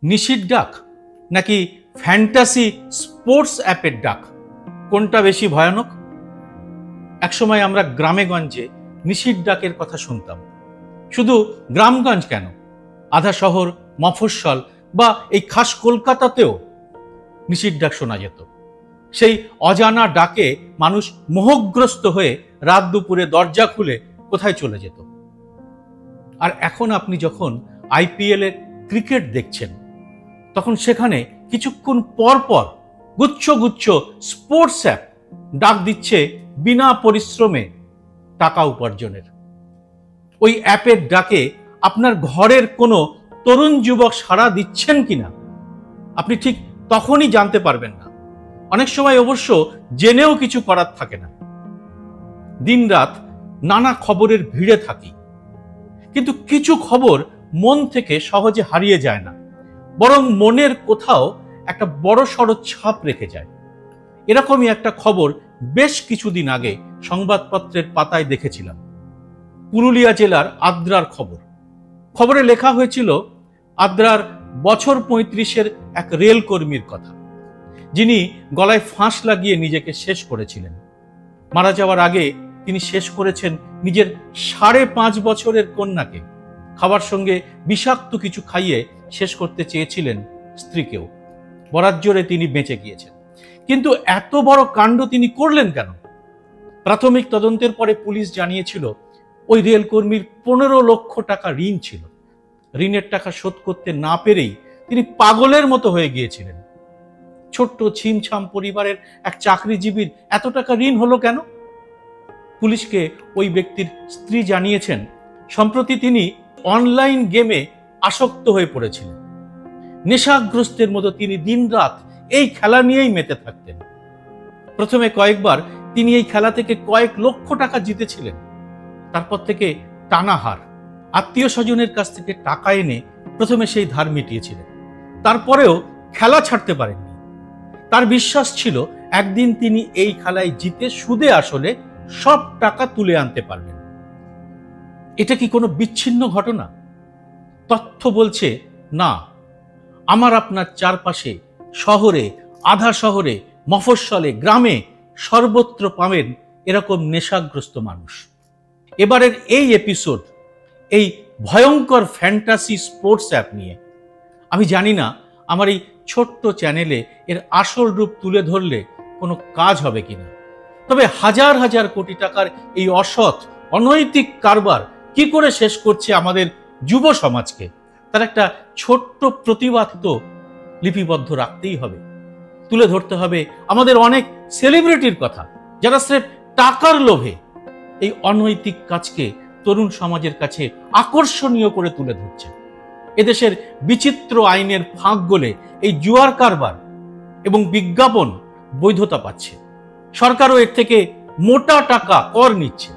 নিশির ডাক নাকি ফ্যান্টাসি স্পোর্টস অ্যাপের ডাক, কোনটা বেশি ভয়ানক? একসময় আমরা গ্রামে গঞ্জে নিশির ডাকের কথা শুনতাম। শুধু গ্রামগঞ্জ কেন, আধা শহর, মফস্বল বা এই খাস কলকাতাতেও নিশির ডাক শোনা যেত। সেই অজানা ডাকে মানুষ মোহগ্রস্ত হয়ে রাত দুপুরে দরজা খুলে কোথায় চলে যেত। আর এখন আপনি যখন আইপিএল এর ক্রিকেট দেখছেন, তখন সেখানে কিছুক্ষণ পর পর গুচ্ছ গুচ্ছ স্পোর্টস অ্যাপ ডাক দিচ্ছে বিনা পরিশ্রমে টাকা উপার্জনের। ওই অ্যাপের ডাকে আপনার ঘরের কোনো তরুণ যুবক সাড়া দিচ্ছেন কিনা আপনি ঠিক তখনই জানতে পারবেন না। অনেক সময় অবশ্য জেনেও কিছু করার থাকে না। দিন রাত নানা খবরের ভিড়ে থাকি, কিন্তু কিছু খবর মন থেকে সহজে হারিয়ে যায় না, বরং মনের কোথাও একটা বড়সড় ছাপ রেখে যায়। এরকমই একটা খবর বেশ কিছুদিন আগে সংবাদপত্রের পাতায় দেখেছিলাম। পুরুলিয়া জেলার আদ্রার খবর। খবরে লেখা হয়েছিল আদ্রার বছর 35-এর এক রেল কর্মীর কথা, যিনি গলায় ফাঁস লাগিয়ে নিজেকে শেষ করেছিলেন। মারা যাওয়ার আগে তিনি শেষ করেছেন নিজের 5.5 বছরের কন্যাকে। খাবার সঙ্গে বিষাক্ত কিছু খাইয়ে শেষ করতে চেয়েছিলেন স্ত্রীকেও। বরাত জোরে তিনি বেঁচে গিয়েছেন, কিন্তু এত বড় কাণ্ড তিনি করলেন কেন? প্রাথমিক তদন্তের পরে পুলিশ জানিয়েছিল ওই রেলকর্মীর 15 লক্ষ টাকা ঋণ ছিল। ঋণের টাকা শোধ করতে না পেরেই তিনি পাগলের মতো হয়ে গিয়েছিলেন। ছোট্ট ছিমছাম পরিবারের এক চাকরিজীবীর এত টাকা ঋণ হলো কেন? পুলিশকে ওই ব্যক্তির স্ত্রী জানিয়েছেন সম্প্রতি তিনি অনলাইন গেমে আসক্ত হয়ে পড়েছিলেন। নেশাগ্রস্তের মতো তিনি দিনরাত এই খেলা নিয়েই মেতে থাকতেন। প্রথমে কয়েকবার তিনি এই খেলা থেকে কয়েক লক্ষ টাকা জিতেছিলেন। তারপর থেকে টানা হার। আত্মীয় স্বজনের কাছ থেকে টাকা এনে প্রথমে সেই ধার মিটিয়েছিলেন, তারপরেও খেলা ছাড়তে পারেননি। তার বিশ্বাস ছিল একদিন তিনি এই খেলায় জিতে সুদে আসলে সব টাকা তুলে আনতে পারবেন। এটা কি কোনো বিচ্ছিন্ন ঘটনা? তথ্য বলছে না। আমার আপনার চারপাশে, শহরে, আধা শহরে, মফস্বলে, গ্রামে সর্বত্র পাবেন এরকম নেশাগ্রস্ত মানুষ। এবারের এই এপিসোড এই ভয়ঙ্কর ফ্যান্টাসি স্পোর্টস অ্যাপ নিয়ে। আমি জানি না আমার এই ছোট্ট চ্যানেলে এর আসল রূপ তুলে ধরলে কোনো কাজ হবে কিনা, তবে হাজার হাজার কোটি টাকার এই অসৎ অনৈতিক কারবার কি করে শেষ করছে আমাদের যুব সমাজকে, তার একটা ছোট্ট প্রতিবাদ তো লিপিবদ্ধ রাখতেই হবে। তুলে ধরতে হবে আমাদের অনেক সেলিব্রিটির কথা, যারা স্রেফ টাকার লোভে এই অনৈতিক কাজকে তরুণ সমাজের কাছে আকর্ষণীয় করে তুলে ধরছে। এদেশের বিচিত্র আইনের ফাঁক গলে এই জুয়ার কারবার এবং বিজ্ঞাপন বৈধতা পাচ্ছে। সরকারও এর থেকে মোটা টাকা কর নিচ্ছে।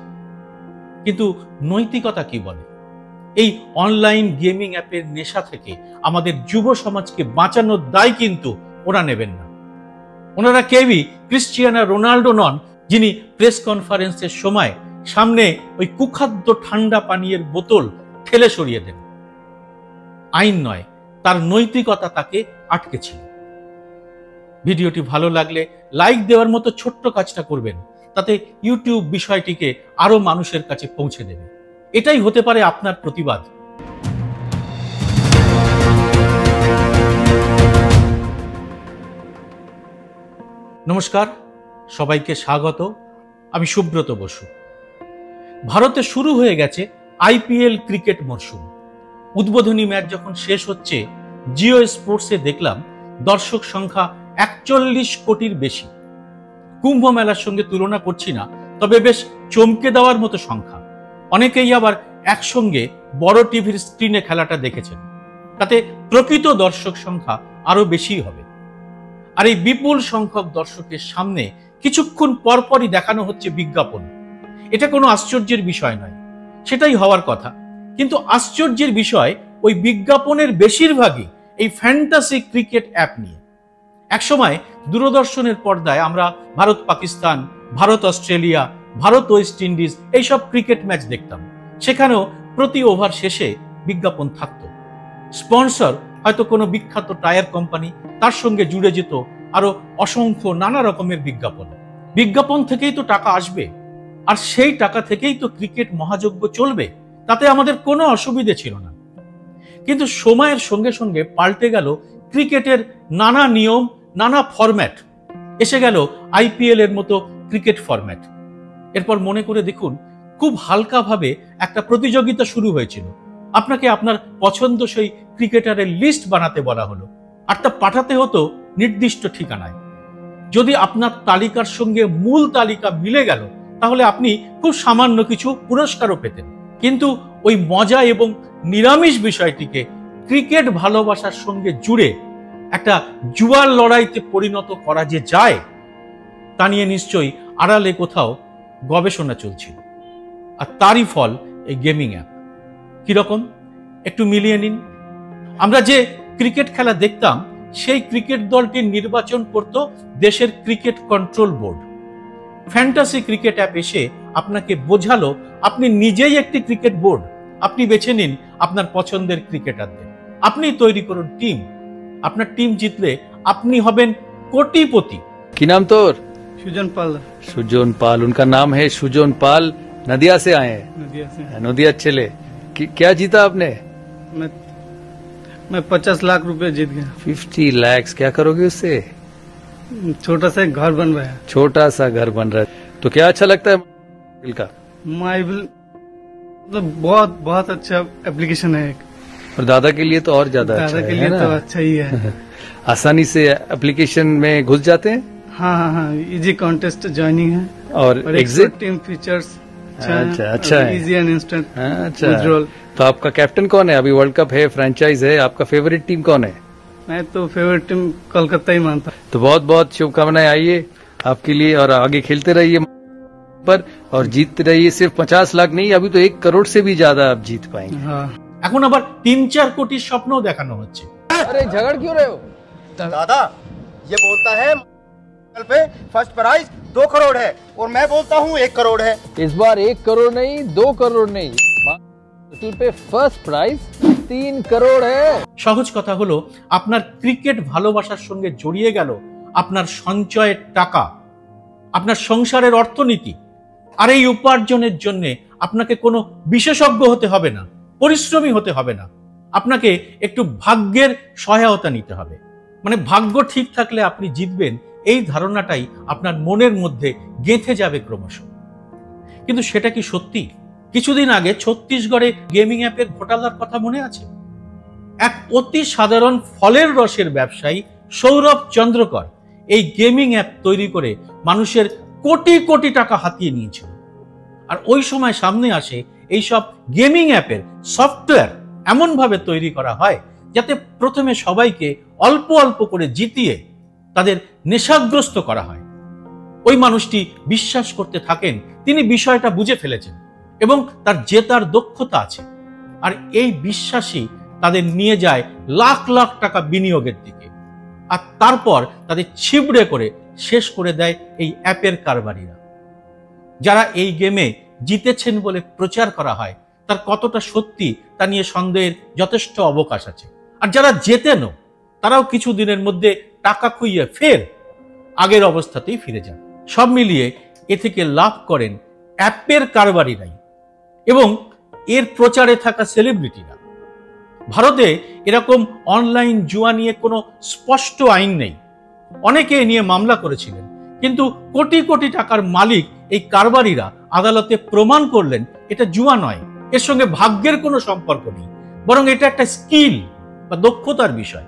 কিন্তু নৈতিকতা কি বলে? এই অনলাইন গেমিং অ্যাপের নেশা থেকে আমাদের যুব সমাজকে বাঁচানোর দায় কিন্তু ওরা নেবেন না। ওনারা কেউই ক্রিশ্চিয়ানো রোনাল্ডো নন, যিনি প্রেস কনফারেন্সের সময় সামনে ওই কুখাদ্য ঠান্ডা পানীয়ের বোতল ঠেলে সরিয়ে দেন। আইন নয়, তার নৈতিকতা তাকে আটকেছিল। ভিডিওটি ভালো লাগলে লাইক দেওয়ার মতো ছোট্ট কাজটা করবেন, তাতে ইউটিউব বিষয়টিকে আরো মানুষের কাছে পৌঁছে দেবে। এটাই হতে পারে আপনার প্রতিবাদ। নমস্কার, সবাইকে স্বাগত। আমি সুব্রত বসু। ভারতে শুরু হয়ে গেছে আইপিএল ক্রিকেট মরশুম। উদ্বোধনী ম্যাচ যখন শেষ হচ্ছে, জিও স্পোর্টসে দেখলাম দর্শক সংখ্যা 41 কোটির বেশি। কুম্ভ মেলার সঙ্গে তুলনা করছি না, তবে বেশ চমকে দেওয়ার মতো সংখ্যা। অনেকেই আবার একসঙ্গে বড় টিভির স্ক্রিনে খেলাটা দেখেছেন, তাতে প্রকৃত দর্শক সংখ্যা আরো বেশি হবে। আর এই বিপুল সংখ্যক দর্শকের সামনে কিছুক্ষণ পরপরই দেখানো হচ্ছে বিজ্ঞাপন। এটা কোনো আশ্চর্যের বিষয় নয়, সেটাই হওয়ার কথা। কিন্তু আশ্চর্যের বিষয় ওই বিজ্ঞাপনের বেশিরভাগই এই ফ্যান্টাসি ক্রিকেট অ্যাপ নিয়ে। একসময় দূরদর্শনের পর্দায় আমরা Bharat Pakistan, Bharat Australia, Bharat West Indies এইসব ক্রিকেট ম্যাচ দেখতাম। সেখানেও প্রতি ওভার শেষে বিজ্ঞাপন থাকত। স্পন্সর হয়তো কোনো বিখ্যাত টায়ার কোম্পানি, তার সঙ্গে জুড়ে যেত আরো অসংখ্য নানা রকমের বিজ্ঞাপন। বিজ্ঞাপন থেকেই তো টাকা আসবে, আর সেই টাকা থেকেই তো ক্রিকেট মহাযজ্ঞ চলবে, তাতে আমাদের কোনো অসুবিধে ছিল না। কিন্তু সময়ের সঙ্গে সঙ্গে পাল্টে গেল ক্রিকেটের নানা নিয়ম, নানা ফরম্যাট। এসে গেল আইপিএল এর মতো ক্রিকেট ফরম্যাট। এরপর মনে করে দেখুন, খুব হালকাভাবে একটা প্রতিযোগিতা শুরু হয়েছিল। আপনাকে আপনার পছন্দসই ক্রিকেটারের লিস্ট বানাতে বলা হলো, আর তা পাঠাতে হতো নির্দিষ্ট ঠিকানায়। যদি আপনার তালিকার সঙ্গে মূল তালিকা মিলে গেল, তাহলে আপনি খুব সামান্য কিছু পুরস্কারও পেতেন। কিন্তু ওই মজা এবং নিরামিষ বিষয়টিকে ক্রিকেট ভালোবাসার সঙ্গে জুড়ে একটা জুয়ার লড়াইতে পরিণত করা যে যায়, তা নিয়ে নিশ্চয়ই আড়ালে কোথাও গবেষণা চলছিল। আর তারই ফল এই গেমিং অ্যাপ। কিরকম একটু মিলিয়ে নিন। আমরা যে ক্রিকেট খেলা দেখতাম, সেই ক্রিকেট দলটির নির্বাচন করত দেশের cricket control board. Fantasy cricket app এসে আপনাকে বোঝালো আপনি নিজেই একটি ক্রিকেট বোর্ড। আপনি বেছে নিন আপনার পছন্দের ক্রিকেটারদের, আপনি তৈরি করুন টিম। আপনার টিম জিতলে আপনি হবেন কোটিপতি। কি নাম তোর? सुजन पाल। सुजन पाल, उनका नाम है सुजन पाल। नदिया से आए हैं। नदिया से। नदिया चले। क्या जीता आपने? मैं 50 लाख रुपए जीत गया। 50 लाख। क्या करोगे उससे? छोटा सा एक घर बन रहा है। छोटा सा घर बन रहा है। तो क्या अच्छा लगता है का? माइबिल मतलब बहुत बहुत अच्छा एप्लीकेशन है एक। और दादा के लिए तो और ज्यादा अच्छा दादा है, के लिए है तो ना? अच्छा ही है। आसानी से एप्लीकेशन में घुस जाते हैं हाँ हाँ हाँ, इजी कॉन्टेस्ट ज्वाइनिंग है और और एग्जिट। टीम फीचर्स अच्छा है। इजी एंड इंस्टेंट अच्छा, विड्रॉल। तो आपका कैप्टन कौन है? अभी वर्ल्ड कप है, फ्रेंचाइज है, आपका फेवरेट टीम कौन है? मैं तो फेवरेट टीम कोलकाता ही मानता हूँ। तो बहुत बहुत शुभकामनाएं आइए आपके लिए, और आगे खेलते रहिए पर, और जीतते रहिए। सिर्फ 50 लाख नहीं, अभी तो 1 करोड़ से भी ज्यादा आप जीत पाएंगे। हाँ, এখন আবার 3-4 কোটির স্বপ্নও দেখানো হচ্ছে। अरे झगड़ क्यों रहे हो? दादा ये बोलता है पे फर्स्ट प्राइज 2 करोड़ है और मैं बोलता हूँ 1 करोड़ है। इस बार 1 करोड़ नहीं, 2 करोड़ नहीं, पे फर्स्ट प्राइज 3 करोड़ है। সহজ কথা হলো, আপনার ক্রিকেট ভালোবাসার সঙ্গে জড়িয়ে গেল আপনার সঞ্চয়ের টাকা, আপনার সংসারের অর্থনীতি। আর এই উপার্জনের জন্য আপনাকে কোনো বিশেষজ্ঞ হতে হবে না, পরিশ্রমী হতে হবে না। আপনাকে একটু ভাগ্যের সহায়তা নিতে হবে। মানে ভাগ্য ঠিক থাকলে আপনি জিতবেন, এই ধারণাটাই আপনার মনের মধ্যে গেঁথে যাবে ক্রমশ। কিন্তু সেটা কি সত্যি? কিছুদিন আগে ছত্তিশগড়ে গেমিং অ্যাপের ঘোটালার কথা মনে আছে? এক অতি সাধারণ ফলের রসের ব্যবসায়ী সৌরভ চন্দ্রকর এই গেমিং অ্যাপ তৈরি করে মানুষের কোটি কোটি টাকা হাতিয়ে নিয়েছিল। আর ওই সময় সামনে আসে এইসব গেমিং অ্যাপের সফটওয়্যার এমনভাবে তৈরি করা হয় যাতে প্রথমে সবাইকে অল্প অল্প করে জিতিয়ে তাদের নেশাগ্রস্ত করা হয়। ওই মানুষটি বিশ্বাস করতে থাকেন তিনি বিষয়টা বুঝে ফেলেছেন এবং তার জেতার দক্ষতা আছে। আর এই বিশ্বাসই তাদের নিয়ে যায় লাখ লাখ টাকা বিনিয়োগের দিকে। আর তারপর তাদের ছিবড়ে করে শেষ করে দেয় এই অ্যাপের কারবারিরা। যারা এই গেমে জিতেছেন বলে প্রচার করা হয়, তার কতটা সত্যি তা নিয়ে সন্দেহের যথেষ্ট অবকাশ আছে। আর যারা জেতেনও, তারাও কিছু দিনের মধ্যে টাকা খুইয়ে ফের আগের অবস্থাতেই ফিরে যান। সব মিলিয়ে এ থেকে লাভ করেন অ্যাপের কারবারিরাই এবং এর প্রচারে থাকা সেলিব্রিটিরা। ভারতে এরকম অনলাইন জুয়া নিয়ে কোনো স্পষ্ট আইন নেই। অনেকে নিয়ে মামলা করেছিলেন, কিন্তু কোটি কোটি টাকার মালিক এই কারবারিরা আদালতে প্রমাণ করলেন এটা জুয়া নয়, এর সঙ্গে ভাগ্যের কোনো সম্পর্ক নেই, বরং এটা একটা স্কিল বা দক্ষতার বিষয়।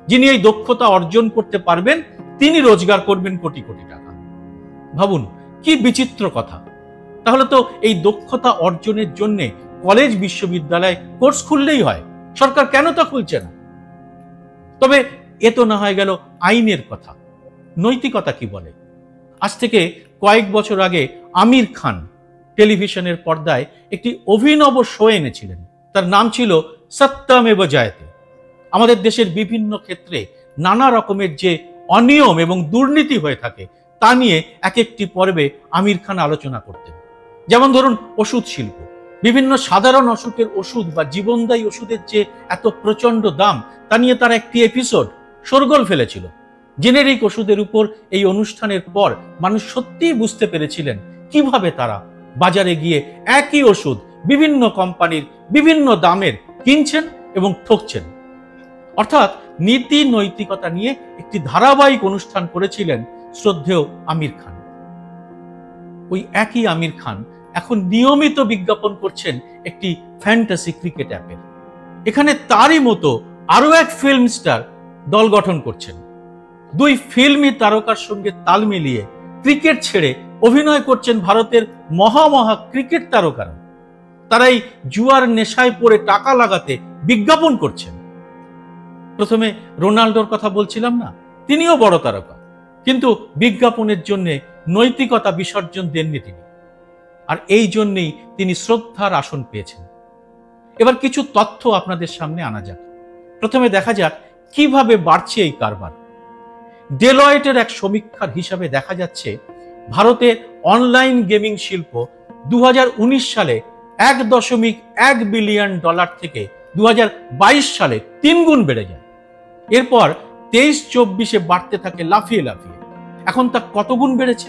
যিনি এই দক্ষতা অর্জন করতে পারবেন তিনি রোজগার করবেন কোটি কোটি টাকা। ভাবুন কি বিচিত্র কথা। তাহলে তো এই দক্ষতা অর্জনের জন্য কলেজ বিশ্ববিদ্যালয় কোর্স খুললেই হয়, সরকার কেন তা খুলছে না? তবে এ তো না হয়ে গেল আইনের কথা। নৈতিকতা কি বলে? আজ থেকে কয়েক বছর আগে আমির খান টেলিভিশনের পর্দায় একটি অভিনব শো এনেছিলেন। তার নাম ছিল সত্যমেব জয়তে। আমাদের দেশের বিভিন্ন ক্ষেত্রে নানা রকমের যে অনিয়ম এবং দুর্নীতি হয়ে থাকে তা নিয়ে এক একটি পর্বে আমির খান আলোচনা করতেন। যেমন ধরুন ওষুধ শিল্প, বিভিন্ন সাধারণ অসুখের ওষুধ বা জীবনদায়ী ওষুধের যে এত প্রচন্ড দাম তা নিয়ে তারা একটি এপিসোড শোরগোল ফেলেছিল। জেনেরিক ওষুধের উপর এই অনুষ্ঠানের পর মানুষ সত্যিই বুঝতে পেরেছিলেন কিভাবে তারা বাজারে গিয়ে একই ওষুধ বিভিন্ন কোম্পানির বিভিন্ন দামের কিনছেন এবং ঠকছেন। অর্থাৎ নীতি নৈতিকতা নিয়ে একটি ধারাবাহিক অনুষ্ঠান করেছিলেন শ্রদ্ধেয় আমির খান। ওই একই আমির খান এখন নিয়মিত বিজ্ঞাপন করছেন একটি ফ্যান্টাসি ক্রিকেট অ্যাপের। এখানে তারই মতো আরো এক ফিল্ম স্টার দল গঠন করছেন। দুই ফিল্মি তারকার সঙ্গে তাল মিলিয়ে ক্রিকেট ছেড়ে অভিনয় করছেন ভারতের মহা ক্রিকেট তারকারা। তারাই জুয়ার নেশায় পড়ে টাকা লাগাতে বিজ্ঞাপন করছেন। প্রথমে রোনাল্ডোর কথা বলছিলাম না, তিনিও বড় তারকা, কিন্তু বিজ্ঞাপনের জন্য নৈতিকতা বিসর্জন দেননি তিনি, আর এই জন্যই তিনি শ্রদ্ধার আসন পেয়েছেন। এবার কিছু তথ্য আপনাদের সামনে আনা যাক। প্রথমে দেখা যাক কিভাবে বাড়ছে এই কারবার। ডেলয়েটের এক সমীক্ষার হিসাবে দেখা যাচ্ছে ভারতের অনলাইন গেমিং শিল্প 2019 সালে $1.1 বিলিয়ন থেকে 2022 সালে 3 গুণ বেড়ে যায়। এরপর 23-24-এ বাড়তে থাকে লাফিয়ে লাফিয়ে। এখন তা কত গুণ বেড়েছে?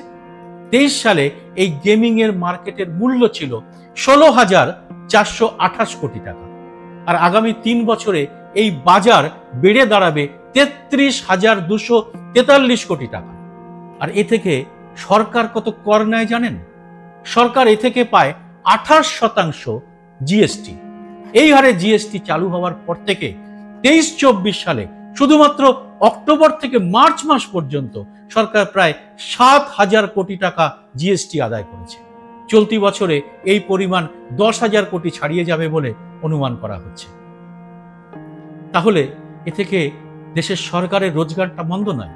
23 সালে এই গেমিং এর মার্কেটের মূল্য ছিল 16,428 কোটি টাকা, আর আগামী 3 বছরে এই বাজার বেড়ে দাঁড়াবে 33,243 কোটি টাকা। আর এ থেকে সরকার কত কর নেয় জানেন? সরকার এ থেকে পায় 28% জিএসটি। এই হারে জিএসটি চালু হওয়ার পর থেকে 23-24 সালে শুধুমাত্র অক্টোবর থেকে মার্চ মাস পর্যন্ত সরকার প্রায় 7,000 কোটি টাকা জিএসটি আদায় করেছে। চলতি বছরে এই পরিমাণ 10,000 কোটি ছাড়িয়ে যাবে বলে অনুমান করা হচ্ছে। তাহলে এ থেকে দেশের সরকারের রোজগারটা মন্দ নয়।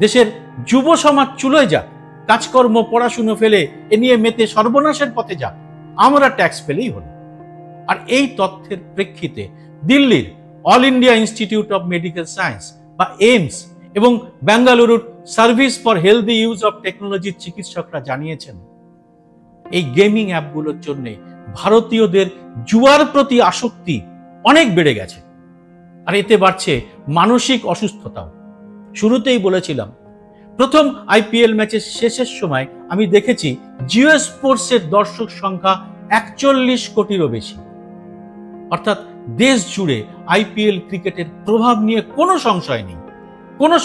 দেশের যুব সমাজ চুলোয় যাক, কাজকর্ম পড়াশুনো ফেলে এ নিয়ে মেতে সর্বনাশের পথে যাক, আমরা ট্যাক্স পেলেই হলো। আর এই তথ্যের প্রেক্ষিতে দিল্লির all India institute of medical science বা এইমস এবং বেঙ্গালুরুর service for healthy use of টেকনোলজির চিকিৎসকরা জানিয়েছেন এই গেমিং অ্যাপগুলোর জন্য ভারতীয়দের জুয়ার প্রতি আসক্তি অনেক বেড়ে গেছে, আর এতে বাড়ছে মানসিক অসুস্থতাও। শুরুতেই বলেছিলাম, প্রথম আইপিএল ম্যাচের শেষের সময় আমি দেখেছি জিও স্পোর্টসের দর্শক সংখ্যা 41 কোটিরও বেশি। অর্থাৎ দেশ জুড়ে আইপিএল ক্রিকেটের প্রভাব নিয়ে কোনো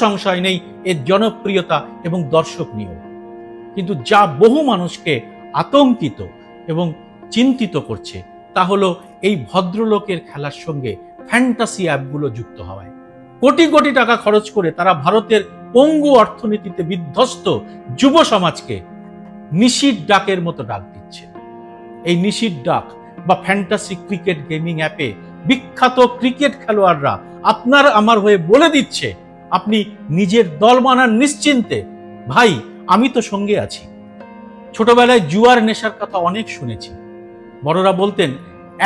সংশয় নেই এর জনপ্রিয়তা এবং দর্শক নিয়েও। কিন্তু যা বহু মানুষকে আতঙ্কিত এবং চিন্তিত করছে তা হলো এই ভদ্রলোকের খেলার সঙ্গে ফ্যান্টাসি অ্যাপগুলো যুক্ত হওয়ায়। কোটি কোটি টাকা খরচ করে তারা ভারতের পঙ্গু অর্থনীতিতে বিধ্বস্ত যুব সমাজকে নিশির ডাকের মতো ডাক দিচ্ছে। এই নিশির ডাক বা ফ্যান্টাসি ক্রিকেট গেমিং অ্যাপে বিখ্যাত ক্রিকেট খেলোয়াড়রা আপনার আমার হয়ে বলে দিচ্ছে, আপনি নিজের দল বানান নিশ্চিন্তে, ভাই আমি তো সঙ্গে আছি। ছোটবেলায় জুয়ার নেশার কথা অনেক শুনেছি। বড়রা বলতেন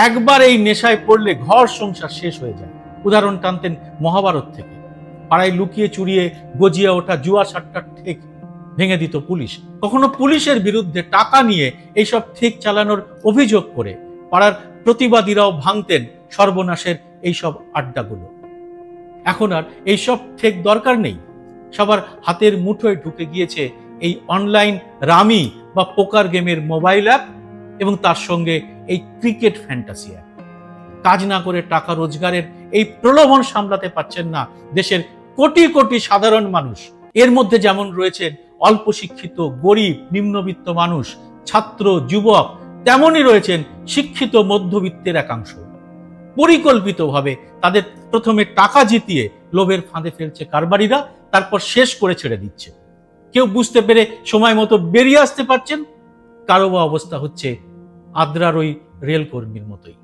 একবার এই নেশায় পড়লে ঘর সংসার শেষ হয়ে যায়। উদাহরণ টানতেন মহাভারত থেকে। পাড়ায় লুকিয়ে চুরিয়ে গজিয়া ওঠা জুয়া সাট্টার ঠেক ভেঙে দিত পুলিশ। কখনো পুলিশের বিরুদ্ধে টাকা নিয়ে এইসব ঠেক চালানোর অভিযোগ করে পাড়ার প্রতিবাদীরাও ভাঙতেন সর্বনাশের এইসব আড্ডাগুলো। এখন আর এইসব ঠেক দরকার নেই। সবার হাতের মুঠোয় ঢুকে গিয়েছে এই অনলাইন রামি বা পোকার গেমের মোবাইল অ্যাপ এবং তার সঙ্গে এই ক্রিকেট ফ্যান্টাসি অ্যাপ। কাজ না করে টাকা রোজগারের এই প্রলোভন সামলাতে পারছেন না দেশের কোটি কোটি সাধারণ মানুষ। এর মধ্যে যেমন রয়েছেন অল্প শিক্ষিত, গরিব, নিম্নবিত্ত মানুষ, ছাত্র, যুবক, তেমনই রয়েছেন শিক্ষিত মধ্যবিত্তের একাংশ। পরিকল্পিতভাবে তাদের প্রথমে টাকা জিতিয়ে লোভের ফাঁদে ফেলছে কারবারিরা, তারপর শেষ করে ছেড়ে দিচ্ছে। কেউ বুঝতে পেরে সময় মতো বেরিয়ে আসতে পারছেন, কারো বা অবস্থা হচ্ছে আদ্রার ওই রেল কর্মীর মতোই।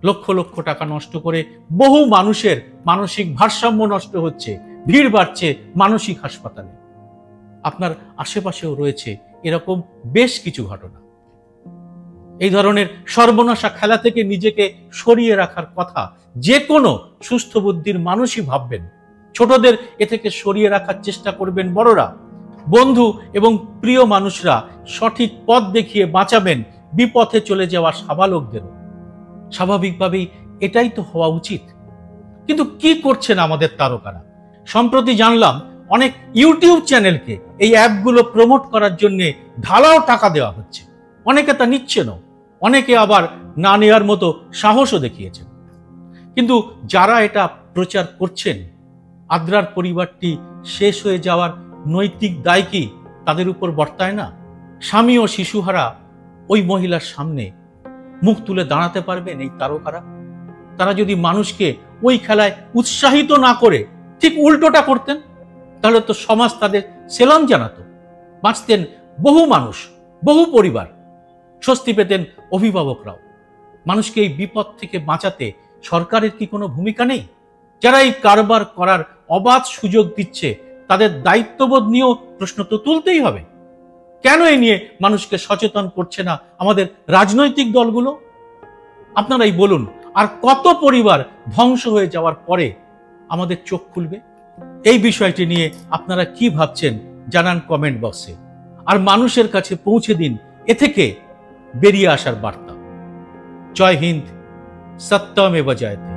লক্ষ লক্ষ টাকা নষ্ট করে বহু মানুষের মানসিক ভারসাম্য নষ্ট হচ্ছে, ভিড় বাড়ছে মানসিক হাসপাতালে। আপনার আশেপাশেও রয়েছে এরকম বেশ কিছু ঘটনা। এই ধরনের সর্বনাশা খেলা থেকে নিজেকে সরিয়ে রাখার কথা যে কোনো সুস্থ বুদ্ধির মানুষই ভাববেন। ছোটদের এ থেকে সরিয়ে রাখার চেষ্টা করবেন বড়রা। বন্ধু এবং প্রিয় মানুষরা সঠিক পথ দেখিয়ে বাঁচাবেন বিপথে চলে যাওয়া সাবালকদেরও। স্বাভাবিকভাবেই এটাই তো হওয়া উচিত। কিন্তু কি করছেন আমাদের তারকারা? সম্প্রতি জানলাম অনেক ইউটিউব চ্যানেলকে এই অ্যাপগুলো প্রমোট করার জন্য ঢালাও টাকা দেওয়া হচ্ছে। অনেকে তা নিচ্ছেনও, অনেকে আবার না নেওয়ার মতো সাহসও দেখিয়েছেন। কিন্তু যারা এটা প্রচার করছেন, আদ্রার পরিবারটি শেষ হয়ে যাওয়ার নৈতিক দায় কি তাদের উপর বর্তায় না? স্বামী ও শিশুহারা ওই মহিলার সামনে মুখ তুলে দাঁড়াতে পারবেন এই তারকারা? তারা যদি মানুষকে ওই খেলায় উৎসাহিত না করে ঠিক উল্টোটা করতেন, তাহলে তো সমাজ তাদের সেলাম জানাতো, বাঁচতেন বহু মানুষ, বহু পরিবার, স্বস্তি পেতেন অভিভাবকরাও। মানুষকে এই বিপদ থেকে বাঁচাতে সরকারের কি কোনো ভূমিকা নেই? যারা এই কারবার করার অবাধ সুযোগ দিচ্ছে, তাদের দায়িত্ববোধ নিয়েও প্রশ্ন তো তুলতেই হবে। কেন এ নিয়ে মানুষকে সচেতন করছে না আমাদের রাজনৈতিক দলগুলো? আপনারাই বলুন, আর কত পরিবার ধ্বংস হয়ে যাওয়ার পরে আমাদের চোখ খুলবে? এই বিষয়টি নিয়ে আপনারা কি ভাবছেন জানান কমেন্ট বক্সে, আর মানুষের কাছে পৌঁছে দিন এ থেকে বেরিয়ে আসার বার্তা। জয় হিন্দ, সত্যমেব জয়তে।